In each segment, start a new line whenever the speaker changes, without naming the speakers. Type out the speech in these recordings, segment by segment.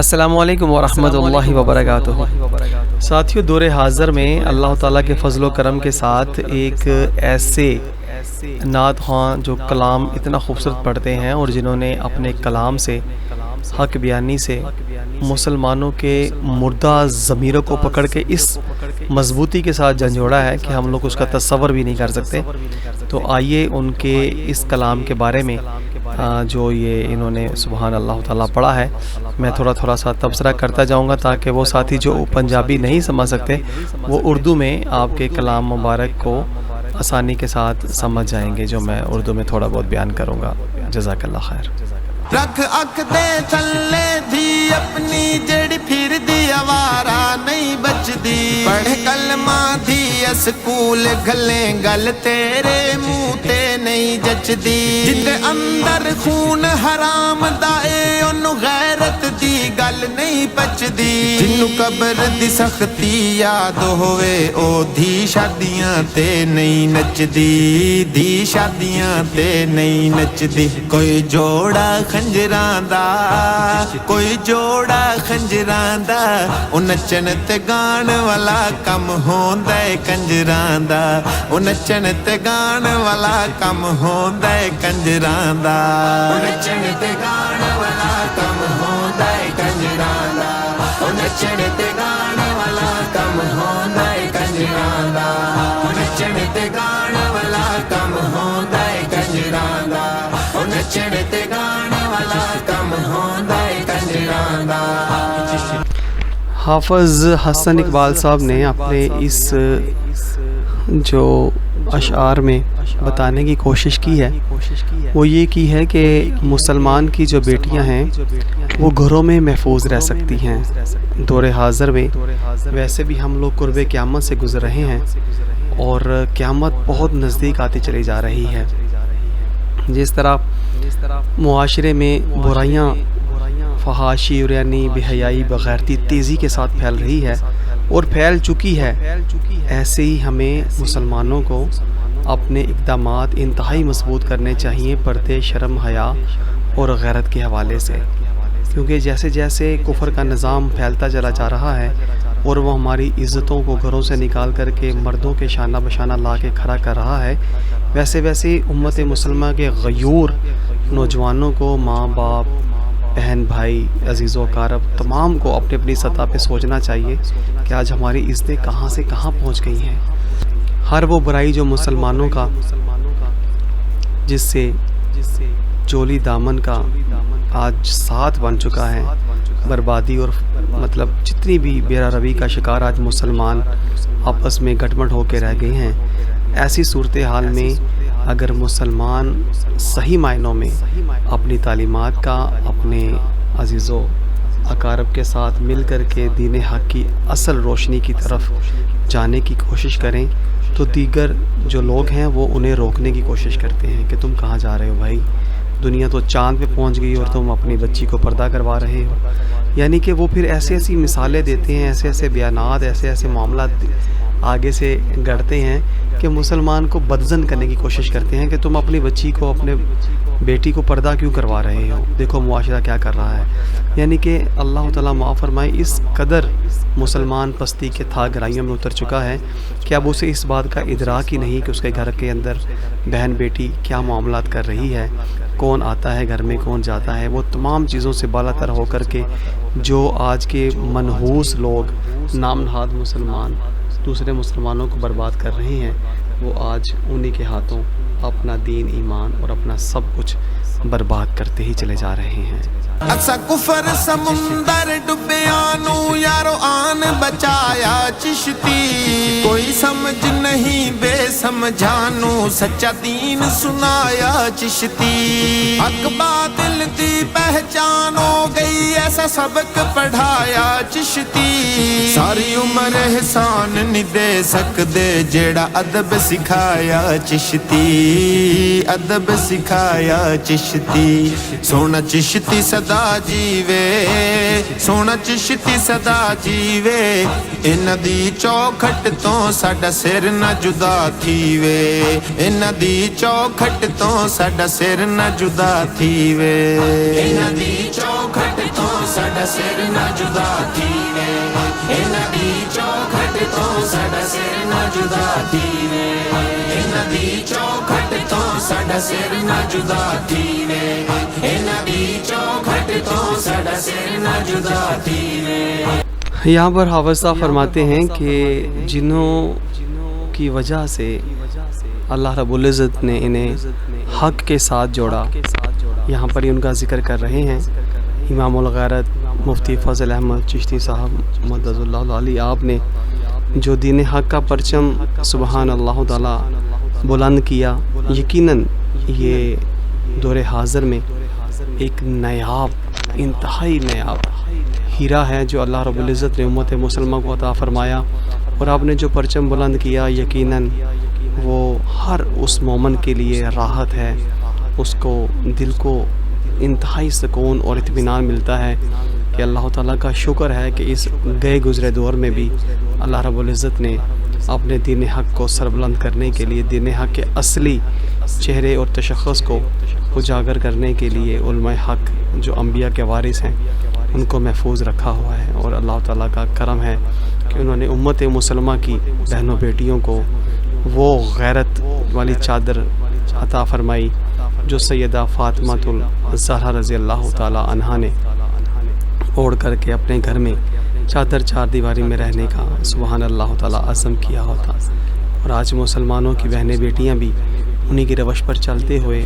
السلام علیکم ورحمۃ اللہ وبرکاتہ۔ ساتھیو، دور حاضر میں اللہ تعالیٰ کے فضل و کرم کے ساتھ ایک ایسے نعت خواں جو کلام اتنا خوبصورت پڑھتے ہیں اور جنہوں نے اپنے کلام سے، حق بیانی سے مسلمانوں کے مردہ ضمیروں کو پکڑ کے اس مضبوطی کے ساتھ جھنجھوڑا ہے کہ ہم لوگ اس کا تصور بھی نہیں کر سکتے۔ تو آئیے ان کے اس کلام کے بارے میں جو یہ انہوں نے سبحان اللہ تعالیٰ پڑھا ہے، میں تھوڑا سا تبصرہ کرتا جاؤں گا تاکہ وہ ساتھی جو پنجابی نہیں سمجھ سکتے وہ اردو میں آپ کے کلام مبارک کو آسانی کے ساتھ سمجھ جائیں گے، جو میں اردو میں تھوڑا بہت بیان کروں گا۔ جزاک اللہ خیر۔
رکھ اک دے تھلے دی اپنی جڑی پھر دی آوارا نہیں بچدی، پڑھ کلمہ دی اسکول گھلیں گل تیرے منہ تے نہیں جچدی، جتے اندر خون حرام دا اے اونوں غیرت دی گل نہیں پچدی، جنوں قبر دی سختی یاد ہوئے او دھی شادیاں تے نہیں نچدی، دھی شادیاں تے نہیں نچدی، کوئی جوڑا خنجراں دا، کوئی جوڑا خنجراں دا، او نچن تے گان والا کم ہوندا اے کنجراں دا، او نچن تے گان والا کم ہوندا اے کنجراں دا، او نچن تے گان والا کم ہوندا اے کنجراں دا، او نچن تے گان والا کم ہوندا اے کنجراں دا، او نچن تے گان والا کم ہوندا اے کنجراں دا، او نچن تے گان والا کم ہوندا اے کنجراں دا۔
حافظ حسن اقبال صاحب نے اپنے اس جو اشعار میں بتانے کی کوشش کی ہے وہ یہ کی ہے کہ مسلمان کی جو بیٹیاں ہیں وہ گھروں میں محفوظ رہ سکتی ہیں۔ دور حاضر میں ویسے بھی ہم لوگ قرب قیامت سے گزر رہے ہیں اور قیامت بہت نزدیک آتی چلی جا رہی ہے۔ جس طرح معاشرے میں برائیاں، فحاشی، عریانی، بے حیائی، بغیرتی تیزی کے ساتھ پھیل رہی ہے اور پھیل چکی ہے، ایسے ہی ہمیں مسلمانوں کو اپنے اقدامات انتہائی مضبوط کرنے چاہیے پردے، شرم، حیا اور غیرت کے حوالے سے، کیونکہ جیسے جیسے کفر کا نظام پھیلتا چلا جا رہا ہے اور وہ ہماری عزتوں کو گھروں سے نکال کر کے مردوں کے شانہ بشانہ لا کے کھڑا کر رہا ہے، ویسے ویسے امت مسلمہ کے غیور نوجوانوں کو، ماں باپ، بہن بھائی، عزیز و اقارب تمام کو اپنی اپنی سطح پہ سوچنا چاہیے کہ آج ہماری عزتیں کہاں سے کہاں پہنچ گئی ہیں۔ ہر وہ برائی جو مسلمانوں کا، جس سے چولی دامن کا آج ساتھ بن چکا ہے، بربادی اور مطلب جتنی بھی بے روی کا شکار آج مسلمان آپس میں گٹمٹ ہو کے رہ گئے ہیں، ایسی صورتحال میں اگر مسلمان صحیح معنوں میں اپنی تعلیمات کا اپنے عزیز و اقارب کے ساتھ مل کر کے دین حق کی اصل روشنی کی طرف جانے کی کوشش کریں تو دیگر جو لوگ ہیں وہ انہیں روکنے کی کوشش کرتے ہیں کہ تم کہاں جا رہے ہو بھائی، دنیا تو چاند پہ پہنچ گئی اور تم اپنی بچی کو پردہ کروا رہے ہو۔ یعنی کہ وہ پھر ایسی مثالیں دیتے ہیں، ایسے بیانات، ایسے معاملات آگے سے گڑتے ہیں کہ مسلمان کو بدزن کرنے کی کوشش کرتے ہیں کہ تم اپنی بچی کو، اپنے بیٹی کو پردہ کیوں کروا رہے ہو، دیکھو معاشرہ کیا کر رہا ہے۔ یعنی کہ اللہ تعالیٰ معاف فرمائے، اس قدر مسلمان پستی کے تھا گہرائیوں میں اتر چکا ہے کہ اب اسے اس بات کا ادراک ہی نہیں کہ اس کے گھر کے اندر بہن بیٹی کیا معاملات کر رہی ہے، کون آتا ہے گھر میں، کون جاتا ہے، وہ تمام چیزوں سے بالا تر ہو کر کے جو آج کے منحوس لوگ، نام نہاد مسلمان دوسرے مسلمانوں کو برباد کر رہے ہیں، وہ آج انہی کے ہاتھوں اپنا دین، ایمان اور اپنا سب کچھ برباد کرتے ہی چلے جا رہے ہیں۔
اسا کفر سمندر ڈبیاں نو یارو آن بچایا چشتی، کوئی سمجھ نہیں بے سمجھانو سچا دین سنایا چشتی، حق باطل دی پہچان ہو گئی ایسا سبق پڑھایا چشتی، ساری عمر احسان نہیں دے سکدے جیڑا ادب سکھایا چشتی، ادب سکھایا چشتی، سونا چشتی صدا جیوے، سونا چشتی صدا جیوے، انہاں دی چوکھٹ تو ساڈا سر نہ جدا تھیوے، انہاں دی چوکھٹ تو ساڈا سر نہ جدا تھیوے، انہاں دی چوکھٹ تو ਸਾਡਾ ਸਿਰ ਨਾ ਜੁਦਾ ਥੀਵੇ ਇਹਨਾਂ ਦੀ ਚੌਖਟ ਤੋਂ ਸਾਡਾ ਸਿਰ ਨਾ ਜੁਦਾ ਥੀਵੇ ਇਹਨਾਂ ਦੀ ਚੌਖਟ ਤੋਂ ਸਾਡਾ ਸਿਰ ਨਾ ਜੁਦਾ ਥੀਵੇ ਇਹਨਾਂ ਦੀ ਚੌਖਟ ਤੋਂ ਸਾਡਾ ਸਿਰ ਨਾ ਜੁਦਾ ਥੀਵੇ।
यहाँ पर हाफिज़ साहब फरमाते हैं कि जिन्हों की वजह से अल्लाह रब्बुल इज़्ज़त ने इन्हें हक़ के साथ जोड़ा, यहाँ पर ही उनका ज़िक्र कर रहे हैं। इमामुल गैरत मुफ्ती फ़ज़ल अहमद चिश्ती साहब मददुल्लाह अलैह, आपने जो दीन हक़ का परचम सुबहान अल्लाह ताला बुलंद किया, यकीनन ये दौर हाज़िर में एक नायाब, इंतहाई नायाब हीरा है जो अल्लाह रब्बुल इज़्ज़त ने उम्मत मुसलमान को अता फ़रमाया। और आपने जो परचम बुलंद किया, यकीनन वो हर उस मोमन के लिए राहत है, उसको दिल को इंतहाई सुकून और इत्मीनान मिलता है कि अल्लाह ताला का शुक्र है कि इस गए गुज़रे दौर में भी अल्लाह रब्बुल इज़्ज़त ने अपने दीन हक़ को सरबुलंद करने के लिए, दीन हक़ के असली चेहरे और तशख़्ख़ुस को उजागर करने के लिए उलमा हक़ जो अंबिया के वारिस हैं उनको महफूज रखा हुआ है। और अल्लाह ताला का करम है कि उन्होंने उम्मत मुसलमा की बहनों बेटियों को वो गैरत वाली चादर अता फ़रमाई जो सैयदा फ़ातिमातुल ज़हरा रज़ी अल्लाह ताला अन्हा ने ओढ़ करके अपने घर में चादर चार दीवारी में रहने का सुबहान अल्लाह ताला अज़म किया होता। और आज मुसलमानों की बहनें बेटियां भी उन्हीं की रवश पर चलते हुए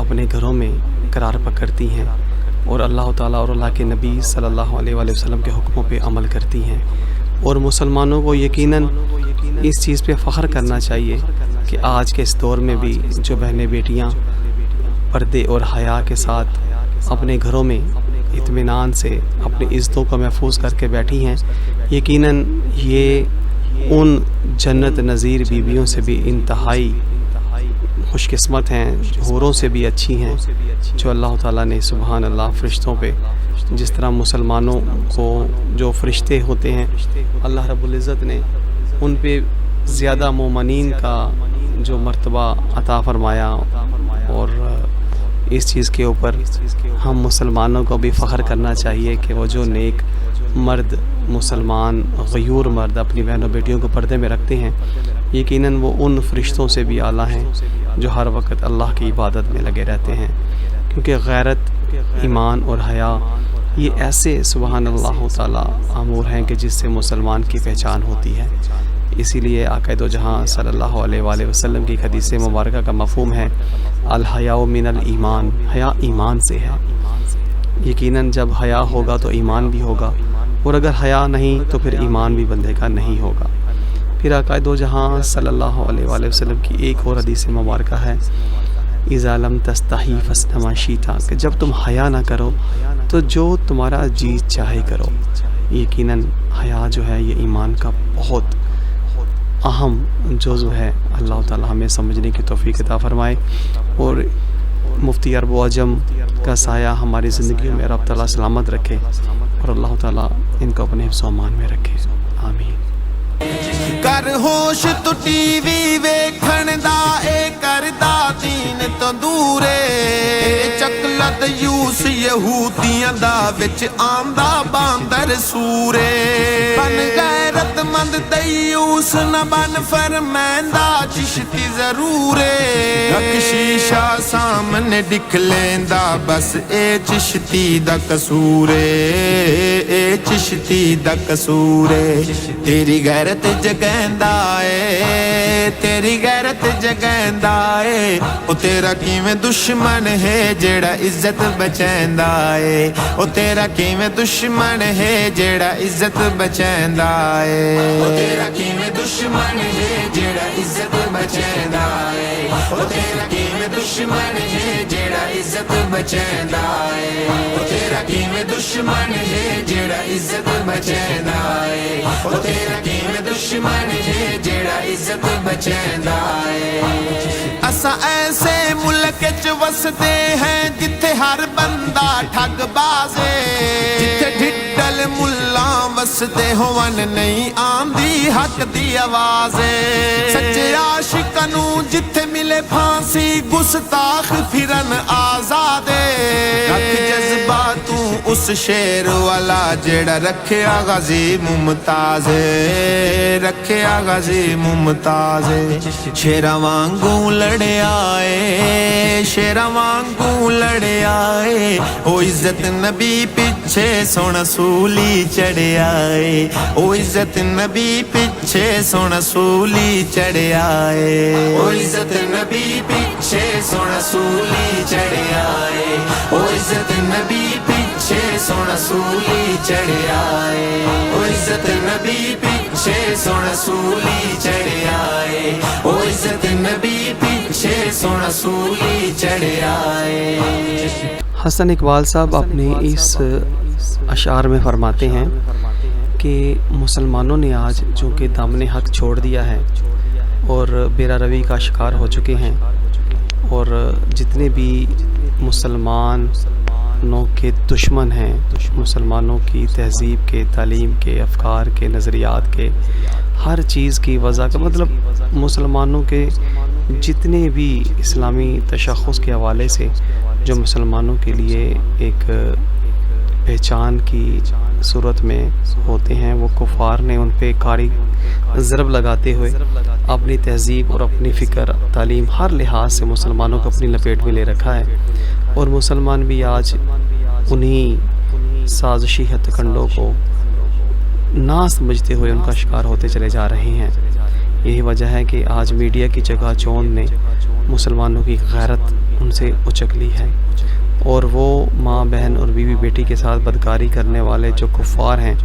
अपने घरों में करार पकड़ती हैं और अल्लाह ताला और अल्लाह के नबी सल्लल्लाहु अलैहि वसल्लम के हुक्मों पे अमल करती हैं। और मुसलमानों को यकीनन इस चीज़ पे फ़ख्र करना चाहिए कि आज के इस दौर में भी जो बहनें बेटियां पर्दे और हया के साथ अपने घरों में इत्मीनान से अपनी इज़्ज़तों को महफूज करके बैठी हैं, यकीनन ये उन जन्नत नज़ीर बीवियों से भी इंतहाई खुशकिस्मत हैं, हूरों से भी अच्छी हैं, जो अल्लाह ताला ने सुबहान अल्लाह फ़रिश्तों पे जिस तरह मुसलमानों को जो फ़रिश्ते होते हैं अल्लाह रब्बुल इज़्ज़त ने उन पे ज़्यादा मोमिनीन का जो मर्तबा अता फ़रमाया। और इस चीज़ के ऊपर हम मुसलमानों को भी फ़ख्र करना चाहिए कि वो जो नेक मर्द मुसलमान गयूर मर्द अपनी बहनों बेटियों को पर्दे में रखते हैं, यकीनन वो उन फ़रिश्तों से भी आला हैं जो हर वक्त अल्लाह की इबादत में लगे रहते हैं। क्योंकि गैरत, ईमान और हया ये ऐसे सुबहान अल्लाह ताला अमूर हैं कि जिससे मुसलमान की पहचान होती है। इसीलिए आक़ा दो जहाँ सल्लल्लाहु अलैहि वसल्लम की हदीस मुबारका का मफ़हूम है अल हयाउ मिनल ईमान, हया ईमान से है। यकीनन जब हया होगा तो ईमान भी होगा, और अगर हया नहीं तो फिर ईमान भी बंदे का नहीं होगा। फिर आक़ा दो जहाँ सल्लल्लाहु अलैहि वसल्लम की एक और हदीस मुबारका है इज़ा लम तस्तही फस्ना मा शीता, कि जब तुम हया ना करो तो जो तुम्हारा जी चाहे करो। यकीनन हया जो है ये ईमान का बहुत अहम जुज़्व है। अल्लाह ताला हमें समझने की तौफ़ीक़ अता फ़रमाए और मुफ्ती अरब व अजम का साया हमारी ज़िंदगी में रब ताला सलामत रखे और अल्लाह ताला इनको अपने हिफ्ज़ व अमान में रखे। आमीन।
कर होश तू टीवी वेखण दा ए करदा दीन तो दूरे चकलत यूस यहूदियां दा विच आंदा बांदर सूरे बन गैरतमंद दयूस न बन फरमांदा चिश्ती जरूरे रख शीशा सामने दिख लेंदा बस ए चिश्ती दा कसूरे ए चिश्ती दा कसूरे तेरी गैरत जगैंदा ए तेरी गैरत जगैंदा ए ओ तेरा किवें दुश्मन है जेड़ा इज्जत बचैंदा ए ओ तेरा किवें दुश्मन है जेड़ा इज्जत बचैंदा ए ओ तेरा किवें दुश्मन है जेड़ा इज्जत बचैंदा ए ओ तेरा किवें दुश्मन है जेड़ा इज्जत बचैंदा ए ओ तेरा किवें दुश्मन है जेड़ा इज्जत बचैंदा ए ओ तेरा किवें दुश्मन है जेड़ा इज्जत बचैंदा ए। असा ऐसे मुल्क च वसदे हैं जिथे हर बंदा ठग बाजे जिथे ढिड्डल मुल्ला वस ਦੱਸਦੇ ਹੋਵਨ ਨਹੀਂ ਆਂਦੀ ਹੱਕ ਦੀ ਆਵਾਜ਼ ਸੱਚੇ ਆਸ਼ਿਕਾਂ ਨੂੰ ਜਿੱਥੇ ਮਿਲੇ ਫਾਂਸੀ ਗੁਸਤਾਖ ਫਿਰਨ ਆਜ਼ਾਦੇ ਰੱਖ ਜਜ਼ਬਾ ਤੂੰ ਉਸ ਸ਼ੇਰ ਵਾਲਾ ਜਿਹੜਾ ਰੱਖਿਆ ਗਾਜ਼ੀ ਮੁਮਤਾਜ਼ ਰੱਖਿਆ ਗਾਜ਼ੀ ਮੁਮਤਾਜ਼ ਸ਼ੇਰਾਂ ਵਾਂਗੂ ਲੜਿਆ ਏ ਸ਼ੇਰਾਂ ਵਾਂਗੂ ਲੜਿਆ ਏ ਉਹ ਇੱਜ਼ਤ ਨਬੀ ਪਿੱਛੇ ਸੋਹਣਾ ਸੂਲੀ ਚੜਿਆ ਏ ਉਹ ਇੱਜ਼ਤ ਨਬੀ ਪਿੱਛੇ ਸੋਹਣਾ ਸੂਲੀ ਚੜਿਆ ਏ ਉਹ ਇੱਜ਼ਤ ਨਬੀ ਪਿੱਛੇ ਸੋਹਣਾ ਸੂਲੀ ਚੜਿਆ ਏ ਉਹ ਇੱਜ਼ਤ ਨਬੀ ਪਿੱਛੇ ਸੋਹਣਾ ਸੂਲੀ ਚੜਿਆ ਏ ਉਹ ਇੱਜ਼ਤ ਨਬੀ ਪਿੱਛੇ ਸੋਹਣਾ ਸੂਲੀ ਚੜਿਆ ਏ ਉਹ ਇੱਜ਼ਤ नबी पीछे सोना सूली चढ़िया है।
हसन इकबाल साहब अपने इस अशार में फरमाते हैं कि मुसलमानों ने आज चूँकि दामन हक छोड़ दिया है और बेरा रवी का शिकार हो चुके हैं और जितने भी मुसलमानों के दुश्मन हैं मुसलमानों की तहज़ीब के तालीम के अफ़कार के नज़रियात के हर चीज़ की वजह का मतलब मुसलमानों के जितने भी इस्लामी तशख़्ख़ुस के हवाले से जो मुसलमानों के लिए एक पहचान की सूरत में होते हैं वो कुफ़ार ने उन पे कारी ज़रब लगाते हुए अपनी तहज़ीब और अपनी फ़िक्र तालीम हर लिहाज से मुसलमानों को अपनी लपेट में ले रखा है और मुसलमान भी आज उन्हीं साजिशी हथकंडों को ना समझते हुए उनका शिकार होते चले जा रहे हैं। यही वजह है कि आज मीडिया की जगह चौंध ने मुसलमानों की गैरत उनसे उचक ली है और वो माँ बहन और बीवी बेटी के साथ बदकारी करने वाले जो कुफ़ार हैं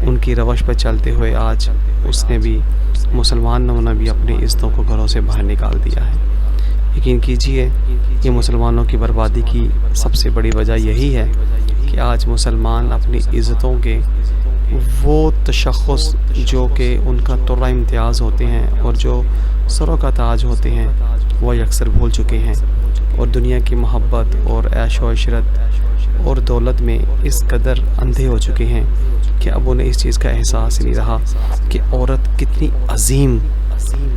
उनकी रवश पर चलते हुए आज उसने भी मुसलमानों ने भी अपनी इज़्ज़तों को घरों से बाहर निकाल दिया है। यकीन कीजिए ये मुसलमानों की बर्बादी की सबसे बड़ी वजह यही है कि आज मुसलमान अपनी इज़्ज़तों के वो तशख़्ख़ुस जो कि उनका तुर्रा इम्तियाज़ होते हैं और जो सरों का ताज होते हैं वह अक्सर भूल चुके हैं और दुनिया की मोहब्बत और ऐश व इशरत और दौलत में इस कदर अंधे हो चुके हैं कि अब उन्हें इस चीज़ का एहसास ही नहीं रहा कि औरत कितनी अजीम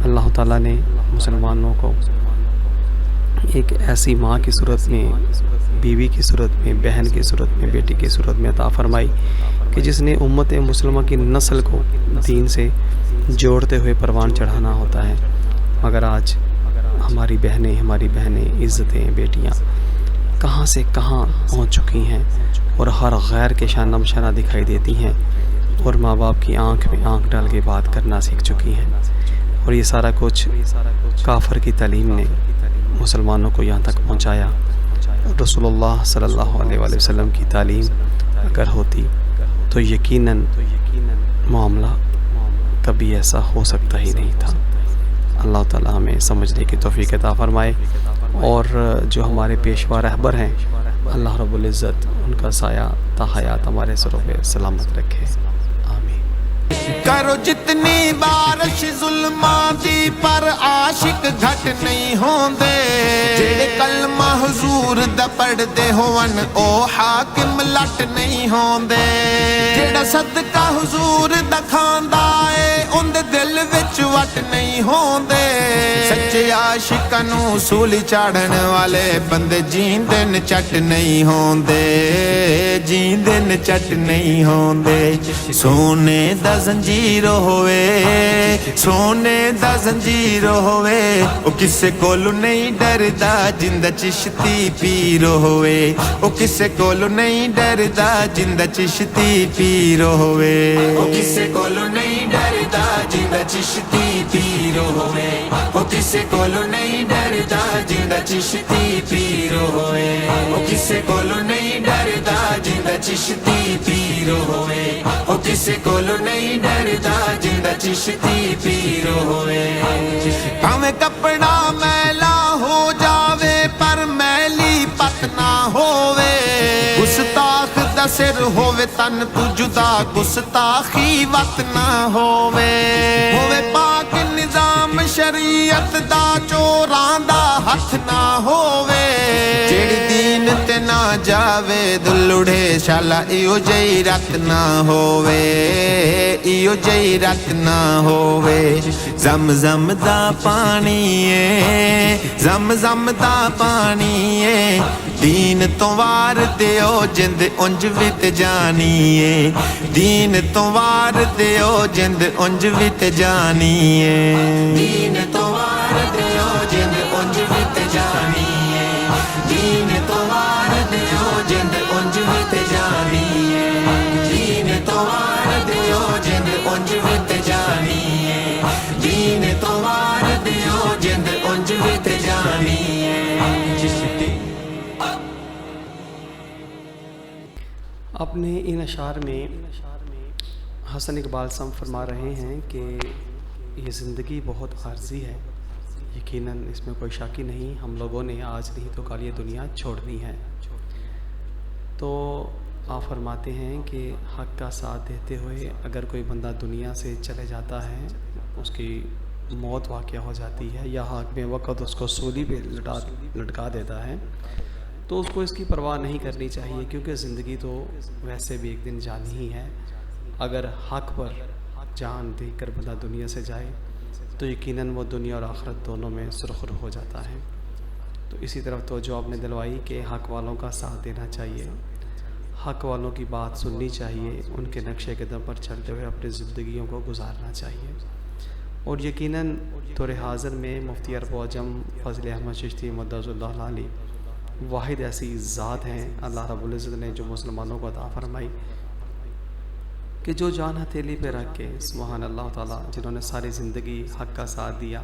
अल्लाह ताला ने मुसलमानों को एक ऐसी माँ की सूरत में बीवी की सूरत में बहन की सूरत में बेटी की सूरत में अता फरमाई कि जिसने उम्मत मुसलमा की नस्ल को दीन से जोड़ते हुए परवान चढ़ाना होता है। मगर आज हमारी बहनें इज़्ज़तें बेटियाँ कहाँ से कहाँ पहुँच चुकी हैं और हर गैर के शाना बशाना दिखाई देती हैं और माँ बाप की आँख में आँख डाल के बात करना सीख चुकी हैं और ये सारा कुछ काफर की तालीम ने मुसलमानों को यहाँ तक पहुँचाया। रसूलुल्लाह सल्लल्लाहु अलैहि वसल्लम की तालीम अगर होती तो यकीनन मामला कभी ऐसा हो सकता ही नहीं था। अल्लाह ताला हमें समझने की तौफीक अता फरमाए और जो हमारे पेशवा रहबर हैं अल्लाह रब्बुल इज़्ज़त उनका साया ता हयात हमारे सरों पे सलामत रखे।
करो जितनी बारिश जुल्मा दी पर आशिक घट नहीं होंदे जेड़े कलमा हुजूर दा पढ़दे होवन ओ हाकिम लट नहीं होंदे जेड़ा सदका हुजूर दा खांदा ए उंदे दिल विच वट नहीं होंदे सच्चे आशिकां नूं सूली चाढ़न वाले बंदे जींदे न चट नहीं होंदे जींदे न चट नहीं होंदे सोने दा जंजीर होवे सोने दा जंजीर होवे ओ किसे कोलू नहीं डरदा जिंदा चिश्ती पीर होवे ओ किसे कोलू नहीं डरदा जिंदा चिश्ती पीर होवे ओ किसे कोलू नहीं डरदा जिंदा चिश्ती पीर होवे ओ किसे कोलू नहीं डरदा जिंदा चिश्ती पीर होवे ओ किसे कोलू नहीं डरदा जिंदा चिश्ती पीर होवे ओ किसे कोलू नहीं डरदा जिंदा चिश्ती पीर होवे भाਵੇਂ कपड़ा मैला हो जावे पर मैली पत ना होवे गुस्ताख दा सिर होवे तन तू जुदा गुस्ताखी वत ना होवे पाक निजाम ਕੰਮ ਸ਼ਰੀਅਤ ਦਾ ਚੋਰਾਂ ਦਾ ਹੱਥ ਨਾ ਹੋਵੇ ਜਿਹੜੀ ਦੀਨ ਤੇ ਨਾ ਜਾਵੇ ਦੁਲੜੇ ਸ਼ਾਲਾ ਇਹੋ ਜਿਹੀ ਰਤ ਨਾ ਹੋਵੇ ਇਹੋ ਜਿਹੀ ਰਤ ਨਾ ਹੋਵੇ ਜ਼ਮ ਦਾ ਪਾਣੀ ਏ ਜ਼ਮ ਦਾ ਪਾਣੀ ਏ ਦੀਨ ਤੋਂ ਵਾਰ ਦਿਓ ਜਿੰਦ ਉਂਝ ਵੀ ਤੇ ਜਾਣੀ ਏ ਦੀਨ ਤੋਂ ਵਾਰ ਦਿਓ ਜਿੰਦ ਉਂਝ ਵੀ ਤੇ ਜਾਣੀ ਏ ਦੀਨ ਤੋਂ ਵਾਰ ਦਿਓ ਜਿੰਦ ਉਂਝ ਵੀ ਤੇ ਜਾਣੀ ਏ ਦੀਨ ਤੋਂ ਵਾਰ ਦਿਓ ਜਿੰਦ ਉਂਝ ਵੀ ਤੇ ਜਾਣੀ ਏ ਦੀਨ ਤੋਂ ਵਾਰ ਦਿਓ ਜਿੰਦ ਉਂਝ ਵੀ ਤੇ ਜਾਣੀ ਏ ਦੀਨ ਤੋਂ ਵਾਰ ਦਿਓ ਜਿੰਦ ਉਂਝ ਵੀ ਤੇ ਜਾਣੀ ਏ
अपने इन अशार में हसन इकबाल साहब फरमा रहे हैं कि ये ज़िंदगी बहुत आर्जी है, यकीनन इसमें कोई शाकी नहीं, हम लोगों ने आज नहीं तो कल ये दुनिया छोड़नी है। तो आप फरमाते हैं कि हक़ का साथ देते हुए अगर कोई बंदा दुनिया से चले जाता है, उसकी मौत वाक़या हो जाती है या हक़ में वक़्त उसको सूली पे लटका देता है, तो उसको इसकी परवाह नहीं करनी चाहिए, क्योंकि ज़िंदगी तो वैसे भी एक दिन जानी ही है। अगर हक़ पर जान देकर बंदा दुनिया से जाए तो यकीनन वो दुनिया और आखिरत दोनों में सुरखरू हो जाता है। तो इसी तरफ तो जो आपने दिलवाई कि हक़ वालों का साथ देना चाहिए, हक़ वालों की बात सुननी चाहिए, उनके नक्शे कदम पर चलते हुए अपनी ज़िंदगियों को गुजारना चाहिए। और यकीनन दौर हाज़िर में मुफ्ती अरब अजम फ़ज़ल अहमद चिश्ती मद्दसुल्लाह अलैह वाहिद ऐसी ज़ात हैं अल्लाह रब्बुल इज़्ज़त ने जो मुसलमानों को अता फरमाई कि जो जान हथेली पे रख के सुभान अल्लाह ताला, जिन्होंने सारी ज़िंदगी हक़ का साथ दिया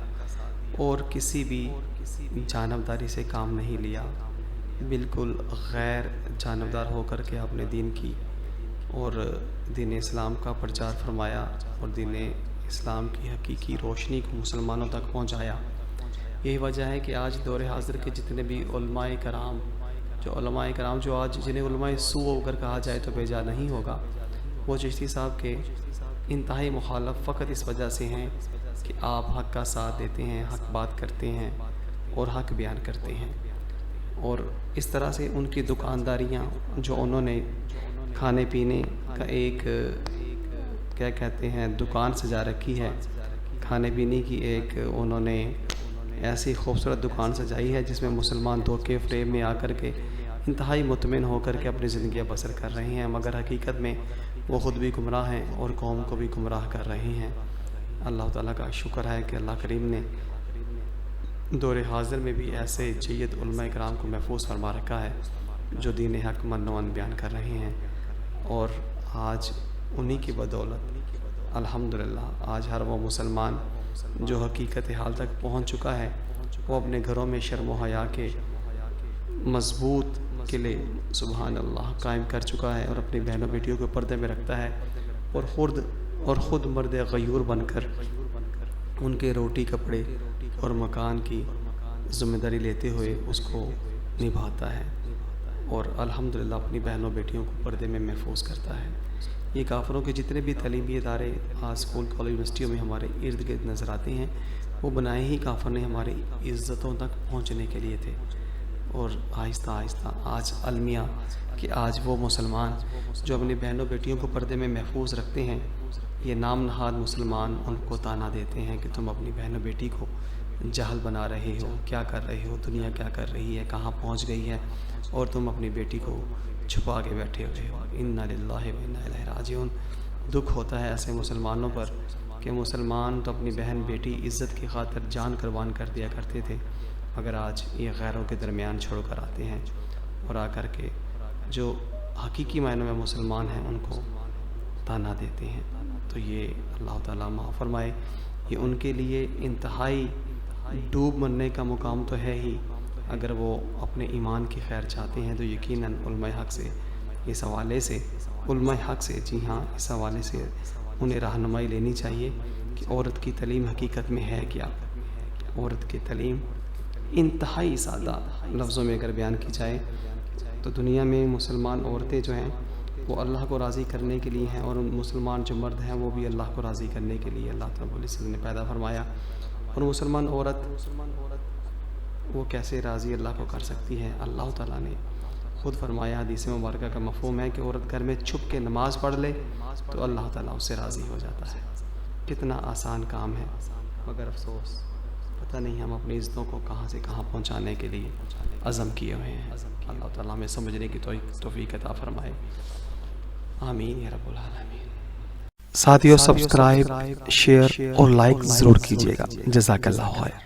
और किसी भी जानबदारी से काम नहीं लिया, बिल्कुल गैर जानबदार होकर के अपने दीन की और दीन इस्लाम का प्रचार फरमाया और दीन इस्लाम की हकीकी रोशनी को मुसलमानों तक पहुँचाया। यही वजह है कि आज दौर हाज़िर के जितने भी उलमाए कराम जो आज जिन्हें उलमाए सू अगर कहा जाए तो बेजा नहीं होगा, वो चिश्ती साहब के इंतहाई मुखालफ फ़कत इस वजह से हैं कि आप हक़ का साथ देते हैं, हक़ बात करते हैं और हक़ बयान करते हैं। और इस तरह से उनकी दुकानदारियाँ जो उन्होंने खाने पीने का एक क्या कहते हैं दुकान सजा रखी है, खाने पीने की एक उन्होंने ऐसी खूबसूरत दुकान सजाई है जिसमें मुसलमान धोखे फ़रेब में आकर के इंतहाई मुतमिन होकर के अपनी ज़िंदगी बसर कर रहे हैं, मगर हकीकत में वो ख़ुद भी गुमराह हैं और कौम को भी गुमराह कर रहे हैं। अल्लाह ताला का शुक्र है कि अल्लाह करीम ने दौर हाज़िर में भी ऐसे जय्यद उलमा इकराम को महफूज फरमा रखा है जो दीन हक़ मनोअन बयान कर रहे हैं। और आज उन्हीं की बदौलत अल्हम्दुलिल्लाह आज हर वो मुसलमान जो हकीकत हाल तक पहुंच चुका है, वो अपने घरों में शर्म व हया के मजबूत किले सुभान अल्लाह कायम कर चुका है और अपनी बहनों बेटियों को पर्दे में रखता है और ख़ुद मर्द गयूर बनकर उनके रोटी कपड़े और मकान की ज़िम्मेदारी लेते हुए उसको निभाता है और अल्हम्दुलिल्लाह अपनी बहनों बेटियों को पर्दे में महफूज करता है। ये काफ़रों के जितने भी तलीमी इदारे आज स्कूल कॉलेज यूनिवर्सिटियों में हमारे इर्द गिर्द नज़र आते हैं, वो बनाए ही काफ़र ने हमारी इज़्ज़तों तक पहुंचने के लिए थे। और आहिस्ता आहिस्ता आज अलमिया कि आज वो मुसलमान जो अपनी बहनों बेटियों को पर्दे में महफूज रखते हैं, ये नाम नहाद मुसलमान उनको ताना देते हैं कि तुम अपनी बहनों बेटी को जहल बना रहे हो, क्या कर रहे हो, दुनिया क्या कर रही है, कहाँ पहुँच गई है और तुम अपनी बेटी को छुपा के बैठे हुए हो। इन्ना लिल्लाहि व इन्ना इलैहि राजिऊन। दुख होता है ऐसे मुसलमानों पर कि मुसलमान तो अपनी बहन बेटी इज़्ज़त की खातिर जान कुर्बान कर दिया करते थे, मगर आज ये गैरों के दरमियान छोड़ कर आते हैं और आकर के जो हकीकी मायनों में मुसलमान हैं उनको ताना देते हैं। तो ये अल्लाह ताला माफ़ फरमाए, ये उनके लिए इंतहाई डूब मरने का मुकाम तो है ही। अगर वो अपने ईमान की खैर चाहते हैं तो यकीनन उलमाए हक़ से इस हवाले से जी हाँ इस हवाले से उन्हें रहनुमाई लेनी चाहिए कि औरत की तलीम हकीकत में है क्या। औरत की तलीम इंतहाई सादा लफ्ज़ों में अगर बयान की जाए तो दुनिया में मुसलमान औरतें जो हैं वो अल्लाह को राज़ी करने के लिए हैं और मुसलमान जो मर्द हैं वो भी अल्लाह को राज़ी करने के लिए अल्लाह रब्बुल इज़्ज़त ने पैदा फरमाया। اور مسلمان عورت وہ کیسے راضی اللہ کو کر سکتی ہے؟ اللہ تعالیٰ نے خود فرمایا، حدیث مبارکہ کا مفہوم ہے کہ عورت گھر میں چھپ کے نماز پڑھ لے تو اللہ تعالیٰ اس سے راضی ہو جاتا ہے۔ کتنا آسان کام ہے، مگر افسوس پتہ نہیں ہم اپنی عزتوں کو کہاں سے کہاں پہنچانے کے لیے عزم کیے ہوئے ہیں۔ اللہ تعالیٰ ہمیں سمجھنے کی توفیق عطا فرمائے، آمین یا رب العالمین۔ ساتھیو سبسکرائب، شیئر اور لائک ضرور کیجیے گا۔ جزاک اللہ خیر۔